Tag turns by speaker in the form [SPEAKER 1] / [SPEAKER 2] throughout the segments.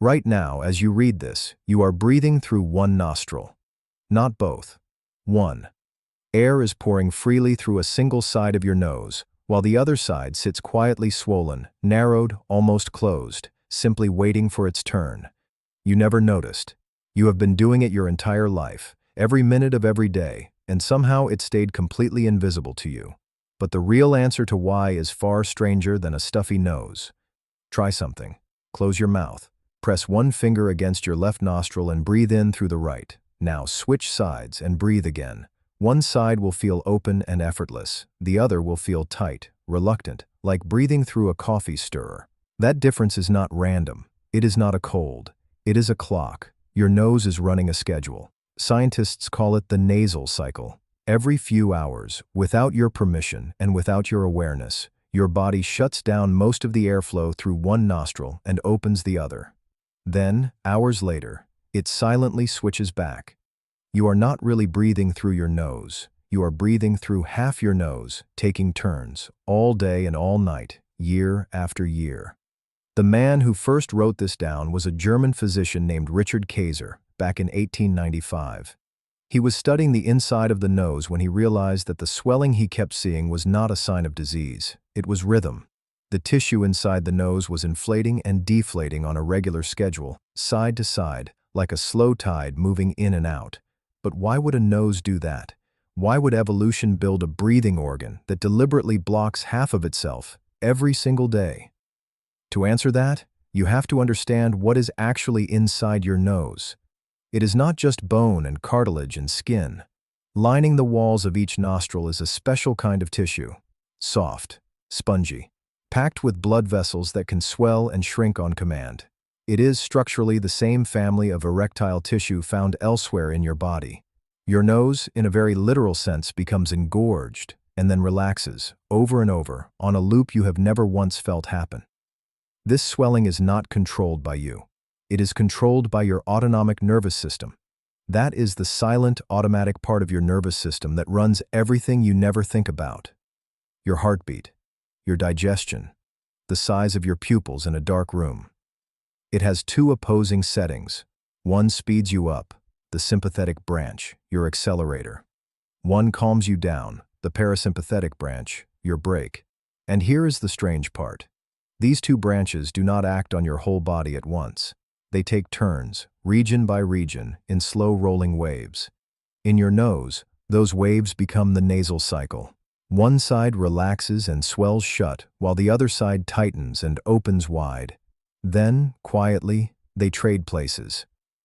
[SPEAKER 1] Right now, as you read this, you are breathing through one nostril, not both. 1. Air is pouring freely through a single side of your nose, while the other side sits quietly swollen, narrowed, almost closed, simply waiting for its turn. You never noticed. You have been doing it your entire life, every minute of every day, and somehow it stayed completely invisible to you. But the real answer to why is far stranger than a stuffy nose. Try something. Close your mouth. Press one finger against your left nostril and breathe in through the right. Now switch sides and breathe again. One side will feel open and effortless. The other will feel tight, reluctant, like breathing through a coffee stirrer. That difference is not random. It is not a cold. It is a clock. Your nose is running a schedule. Scientists call it the nasal cycle. Every few hours, without your permission and without your awareness, your body shuts down most of the airflow through one nostril and opens the other. Then, hours later, it silently switches back. You are not really breathing through your nose. You are breathing through half your nose, taking turns, all day and all night, year after year. The man who first wrote this down was a German physician named Richard Kaiser, back in 1895. He was studying the inside of the nose when he realized that the swelling he kept seeing was not a sign of disease. It was rhythm. The tissue inside the nose was inflating and deflating on a regular schedule, side to side, like a slow tide moving in and out. But why would a nose do that? Why would evolution build a breathing organ that deliberately blocks half of itself every single day? To answer that, you have to understand what is actually inside your nose. It is not just bone and cartilage and skin. Lining the walls of each nostril is a special kind of tissue, soft, spongy, packed with blood vessels that can swell and shrink on command. It is structurally the same family of erectile tissue found elsewhere in your body. Your nose, in a very literal sense, becomes engorged and then relaxes, over and over, on a loop you have never once felt happen. This swelling is not controlled by you. It is controlled by your autonomic nervous system. That is the silent, automatic part of your nervous system that runs everything you never think about. Your heartbeat, your digestion, the size of your pupils in a dark room. It has two opposing settings. One speeds you up, the sympathetic branch, your accelerator. One calms you down, the parasympathetic branch, your brake. And here is the strange part. These two branches do not act on your whole body at once. They take turns, region by region, in slow rolling waves. In your nose, those waves become the nasal cycle. One side relaxes and swells shut, while the other side tightens and opens wide. Then, quietly, they trade places.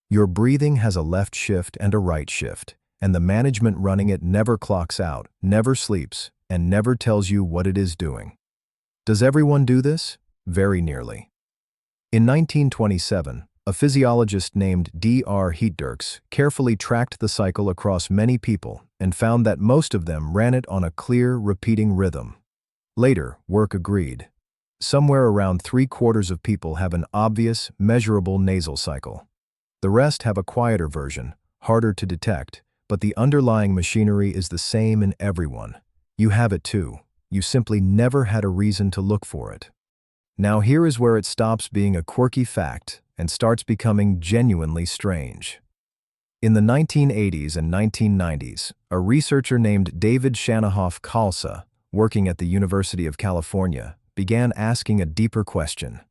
[SPEAKER 1] Your breathing has a left shift and a right shift, and the management running it never clocks out, never sleeps, and never tells you what it is doing. Does everyone do this? Very nearly. In 1927, a physiologist named Dr. Heetdirks carefully tracked the cycle across many people and found that most of them ran it on a clear, repeating rhythm. Later, work agreed. Somewhere around 3/4 of people have an obvious, measurable nasal cycle. The rest have a quieter version, harder to detect, but the underlying machinery is the same in everyone. You have it too. You simply never had a reason to look for it. Now here is where it stops being a quirky fact and starts becoming genuinely strange. In the 1980s and 1990s, a researcher named David Shanahoff-Khalsa, working at the University of California, began asking a deeper question.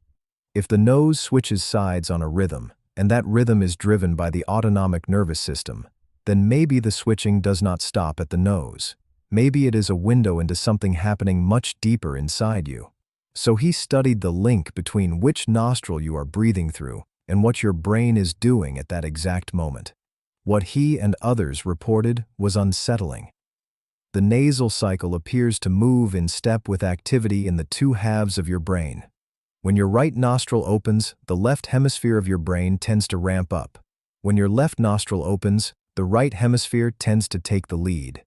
[SPEAKER 1] If the nose switches sides on a rhythm, and that rhythm is driven by the autonomic nervous system, then maybe the switching does not stop at the nose. Maybe it is a window into something happening much deeper inside you. So he studied the link between which nostril you are breathing through and what your brain is doing at that exact moment. What he and others reported was unsettling. The nasal cycle appears to move in step with activity in the two halves of your brain. When your right nostril opens, the left hemisphere of your brain tends to ramp up. When your left nostril opens, the right hemisphere tends to take the lead.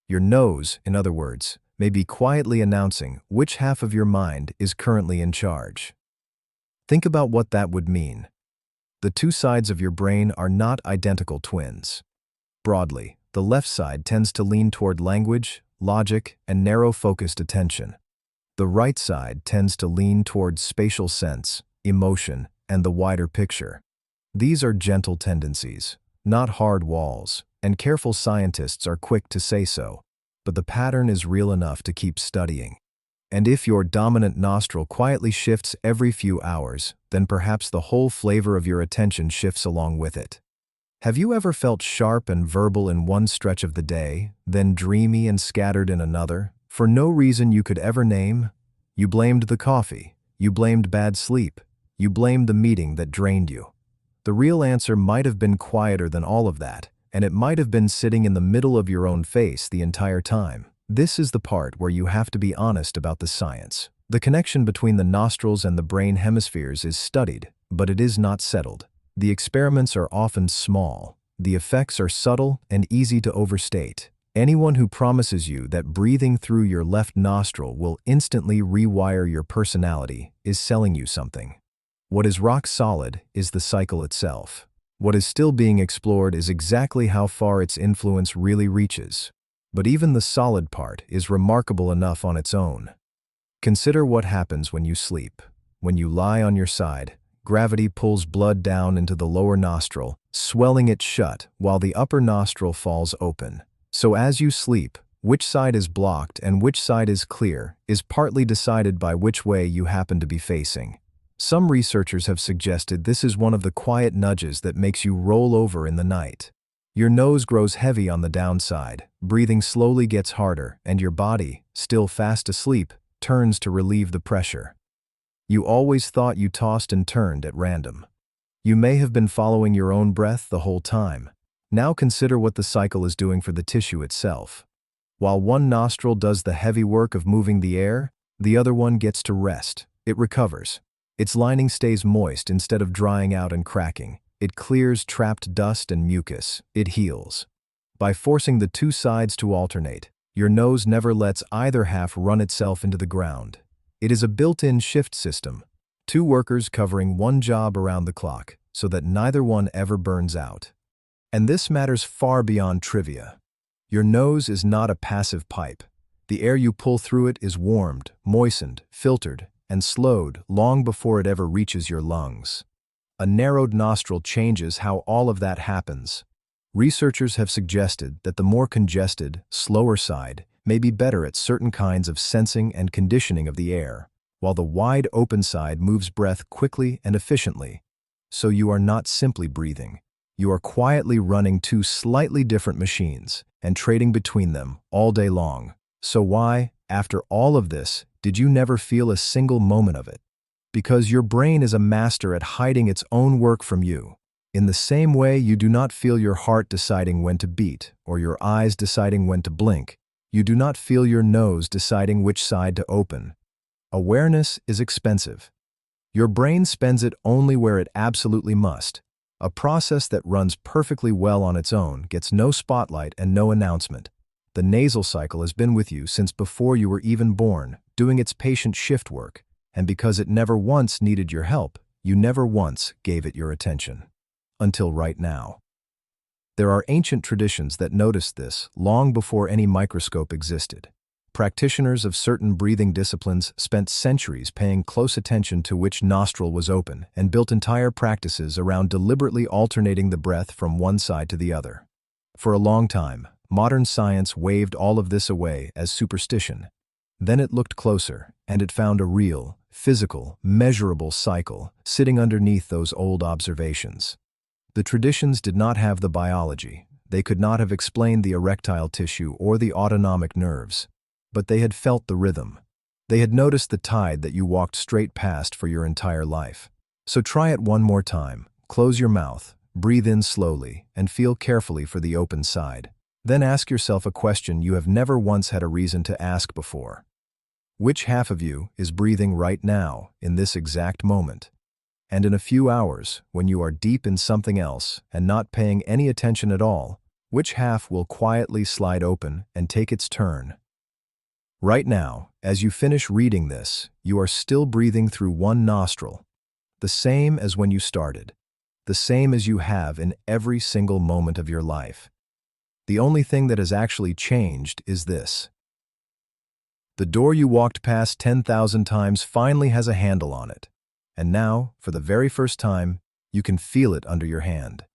[SPEAKER 1] Your nose, in other words, may be quietly announcing which half of your mind is currently in charge. Think about what that would mean. The two sides of your brain are not identical twins. Broadly, the left side tends to lean toward language, logic, and narrow-focused attention. The right side tends to lean towards spatial sense, emotion, and the wider picture. These are gentle tendencies, not hard walls, and careful scientists are quick to say so. But the pattern is real enough to keep studying. And if your dominant nostril quietly shifts every few hours, then perhaps the whole flavor of your attention shifts along with it. Have you ever felt sharp and verbal in one stretch of the day, then dreamy and scattered in another, for no reason you could ever name? You blamed the coffee, you blamed bad sleep, you blamed the meeting that drained you. The real answer might have been quieter than all of that, and it might have been sitting in the middle of your own face the entire time. This is the part where you have to be honest about the science. The connection between the nostrils and the brain hemispheres is studied, but it is not settled. The experiments are often small. The effects are subtle and easy to overstate. Anyone who promises you that breathing through your left nostril will instantly rewire your personality is selling you something. What is rock solid is the cycle itself. What is still being explored is exactly how far its influence really reaches. But even the solid part is remarkable enough on its own. Consider what happens when you sleep. When you lie on your side, gravity pulls blood down into the lower nostril, swelling it shut while the upper nostril falls open. So as you sleep, which side is blocked and which side is clear is partly decided by which way you happen to be facing. Some researchers have suggested this is one of the quiet nudges that makes you roll over in the night. Your nose grows heavy on the downside, breathing slowly gets harder, and your body, still fast asleep, turns to relieve the pressure. You always thought you tossed and turned at random. You may have been following your own breath the whole time. Now consider what the cycle is doing for the tissue itself. While one nostril does the heavy work of moving the air, the other one gets to rest. It recovers. Its lining stays moist instead of drying out and cracking. It clears trapped dust and mucus. It heals. By forcing the two sides to alternate, your nose never lets either half run itself into the ground. It is a built-in shift system, two workers covering one job around the clock, so that neither one ever burns out. And this matters far beyond trivia. Your nose is not a passive pipe. The air you pull through it is warmed, moistened, filtered, and slowed long before it ever reaches your lungs. A narrowed nostril changes how all of that happens. Researchers have suggested that the more congested, slower side may be better at certain kinds of sensing and conditioning of the air, while the wide open side moves breath quickly and efficiently. So you are not simply breathing. You are quietly running two slightly different machines and trading between them all day long. So why, after all of this, did you never feel a single moment of it? Because your brain is a master at hiding its own work from you. In the same way you do not feel your heart deciding when to beat or your eyes deciding when to blink, you do not feel your nose deciding which side to open. Awareness is expensive. Your brain spends it only where it absolutely must. A process that runs perfectly well on its own gets no spotlight and no announcement. The nasal cycle has been with you since before you were even born, doing its patient shift work, and because it never once needed your help, you never once gave it your attention. Until right now. There are ancient traditions that noticed this long before any microscope existed. Practitioners of certain breathing disciplines spent centuries paying close attention to which nostril was open and built entire practices around deliberately alternating the breath from one side to the other. For a long time, modern science waved all of this away as superstition. Then it looked closer, and it found a real, physical, measurable cycle sitting underneath those old observations. The traditions did not have the biology. They could not have explained the erectile tissue or the autonomic nerves. But they had felt the rhythm. They had noticed the tide that you walked straight past for your entire life. So try it one more time. Close your mouth, breathe in slowly, and feel carefully for the open side. Then ask yourself a question you have never once had a reason to ask before. Which half of you is breathing right now, in this exact moment? And in a few hours, when you are deep in something else and not paying any attention at all, which half will quietly slide open and take its turn? Right now, as you finish reading this, you are still breathing through one nostril, the same as when you started, the same as you have in every single moment of your life. The only thing that has actually changed is this. The door you walked past 10,000 times finally has a handle on it. And now, for the very first time, you can feel it under your hand.